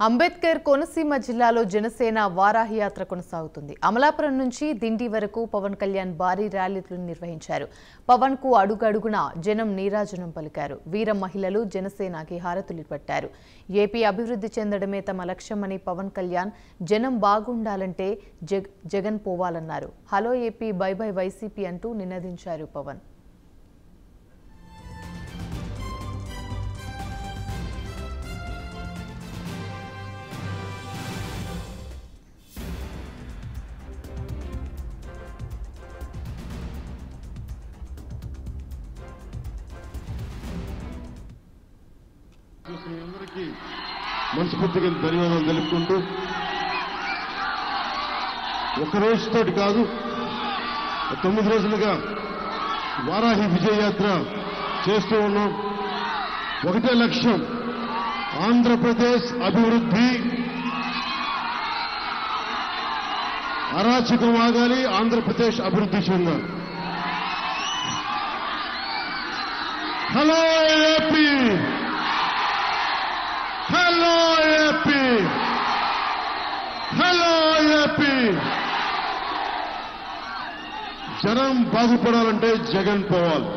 అంబేద్కర్ కోనసీమ జిల్లాలో జనసేన వారాహి యాత్ర కొనసాగుతుంది. అమలాపురం నుంచి దిండి వరకు పవన్ కళ్యాణ్ భారీ ర్యాలీలను నిర్వహించారు. పవన్ కు అడుగడుగునా జనం నీరాజనం పలికారు. వీర మహిళలు జనసేనకి హారతులు పట్టారు. ఏపీ అభివృద్ధి చెందడమే తమ లక్ష్యమని పవన్ కళ్యాణ్, జనం బాగుండాలంటే జగన్ పోవాలన్నారు. Hello AP, bye bye YCP అంటూ నినదించారు పవన్. అందరికీ మనస్ఫూర్తిగా ధన్యవాదాలు తెలుపుకుంటూ, ఒక రోజుతోటి కాదు 9 రోజులుగా వారాహి విజయయాత్ర చేస్తూ ఉన్నాం. ఒకటే లక్ష్యం, ఆంధ్రప్రదేశ్ అభివృద్ధి, అరాచకం ఆగాలి, ఆంధ్రప్రదేశ్ అభివృద్ధి చెందాలి. Hello AP, hello AP, hello AP. జనం బాగుపడాలంటే జగన్ పోవాలి.